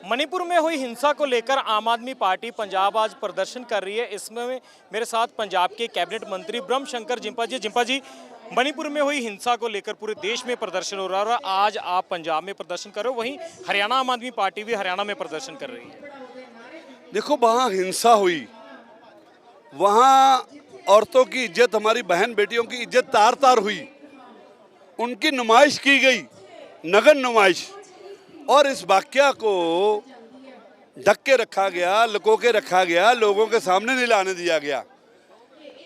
मणिपुर में हुई हिंसा को लेकर आम आदमी पार्टी पंजाब आज प्रदर्शन कर रही है। इसमें मेरे साथ पंजाब के कैबिनेट मंत्री ब्रह्म शंकर जिम्पा जी, मणिपुर में हुई हिंसा को लेकर पूरे देश में प्रदर्शन हो रहा है और आज आप पंजाब में प्रदर्शन कर रहे हो, वहीं हरियाणा आम आदमी पार्टी भी हरियाणा में प्रदर्शन कर रही है। देखो, वहाँ हिंसा हुई, वहाँ औरतों की इज्जत, हमारी बहन बेटियों की इज्जत तार तार हुई, उनकी नुमाइश की गई, नग्न नुमाइश, और इस वाकया को ढक के रखा गया, लुको के रखा गया, लोगों के सामने नहीं लाने दिया गया।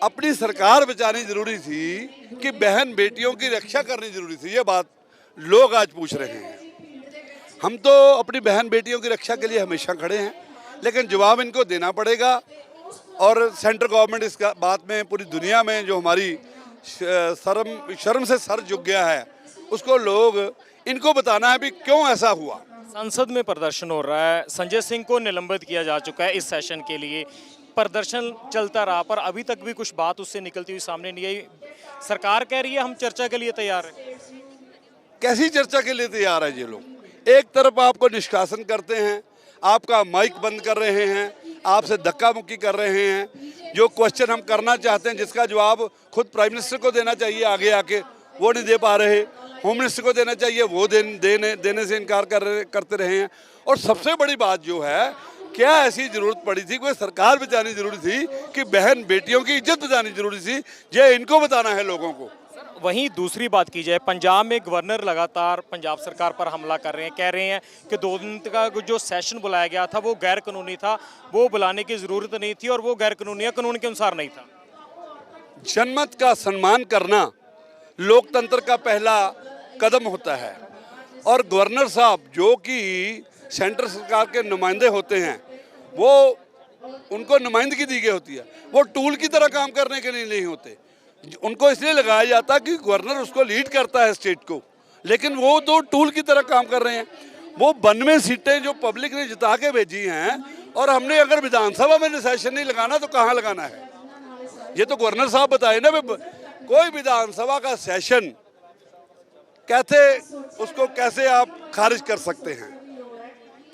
अपनी सरकार बचानी जरूरी थी कि बहन बेटियों की रक्षा करनी जरूरी थी, ये बात लोग आज पूछ रहे हैं। हम तो अपनी बहन बेटियों की रक्षा के लिए हमेशा खड़े हैं, लेकिन जवाब इनको देना पड़ेगा। और सेंट्रल गवर्नमेंट इस बात में पूरी दुनिया में जो हमारी शर्म से सर झुक गया है, उसको लोग इनको बताना है भी क्यों ऐसा हुआ। संसद में प्रदर्शन हो रहा है, संजय सिंह को निलंबित किया जा चुका है इस सेशन के लिए। प्रदर्शन चलता रहा पर अभी तक भी कुछ बात उससे निकलती हुई सामने नहीं आई। सरकार कह रही है हम चर्चा के लिए तैयार है। कैसी चर्चा के लिए तैयार है ये लोग? एक तरफ आपको निष्कासन करते हैं, आपका माइक बंद कर रहे हैं, आपसे धक्का मुक्की कर रहे हैं। जो क्वेश्चन हम करना चाहते हैं, जिसका जवाब खुद प्राइम मिनिस्टर को देना चाहिए आगे आके, वो नहीं दे पा रहे। होम मिनिस्टर को देना चाहिए, वो देने से इनकार करते रहे हैं। और सबसे बड़ी बात जो है, क्या ऐसी जरूरत पड़ी थी, कोई सरकार बचानी जरूरी थी कि बहन बेटियों की इज्जत बचानी जरूरी थी? ये इनको बताना है लोगों को। वहीं दूसरी बात की जाए, पंजाब में गवर्नर लगातार पंजाब सरकार पर हमला कर रहे हैं, कह रहे हैं कि 2 दिन का जो सेशन बुलाया गया था वो गैर कानूनी था, वो बुलाने की जरूरत नहीं थी और वो गैर कानूनी है, कानून के अनुसार नहीं था। जनमत का सम्मान करना लोकतंत्र का पहला कदम होता है, और गवर्नर साहब जो कि सेंट्रल सरकार के नुमाइंदे होते हैं, वो उनको नुमाइंदगी दी गई होती है, वो टूल की तरह काम करने के लिए नहीं होते। उनको इसलिए लगाया जाता कि गवर्नर उसको लीड करता है स्टेट को, लेकिन वो तो टूल की तरह काम कर रहे हैं। वो 92 सीटें जो पब्लिक ने जिता के भेजी हैं, और हमने अगर विधानसभा में सेशन नहीं लगाना तो कहाँ लगाना है? ये तो गवर्नर साहब बताए ना। कोई विधानसभा का सेशन उसको कैसे आप खारिज कर सकते हैं?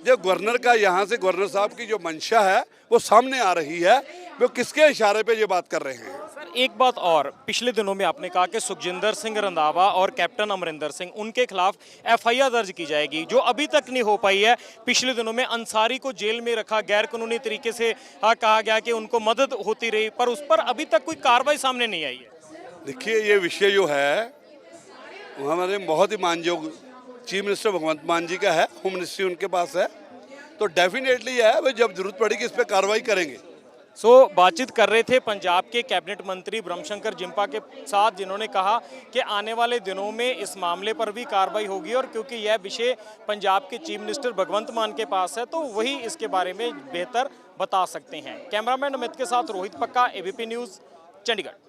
जो गवर्नर का, यहाँ से गवर्नर साहब की जो मंशा है वो सामने आ रही है। वो किसके इशारे पे ये बात कर रहे हैं? सर एक बात और, पिछले दिनों में आपने कहा कि सुखजिंदर सिंह रंधावा और कैप्टन अमरिंदर सिंह, उनके खिलाफ FIR दर्ज की जाएगी, जो अभी तक नहीं हो पाई है। पिछले दिनों में अंसारी को जेल में रखा, गैर कानूनी तरीके से कहा गया कि उनको मदद होती रही, पर उस पर अभी तक कोई कार्रवाई सामने नहीं आई है। देखिए, ये विषय जो है वो हमारे बहुत ही मानयोग चीफ मिनिस्टर भगवंत मान जी का है, होम मिनिस्ट्री उनके पास है, तो डेफिनेटली है वो जब जरूरत पड़ेगी इस पर कार्रवाई करेंगे। बातचीत कर रहे थे पंजाब के कैबिनेट मंत्री ब्रह्म शंकर जिम्पा के साथ, जिन्होंने कहा कि आने वाले दिनों में इस मामले पर भी कार्रवाई होगी, और क्योंकि यह विषय पंजाब के चीफ मिनिस्टर भगवंत मान के पास है तो वही इसके बारे में बेहतर बता सकते हैं। कैमरामैन अमित के साथ रोहित पक्का, ABP न्यूज़, चंडीगढ़।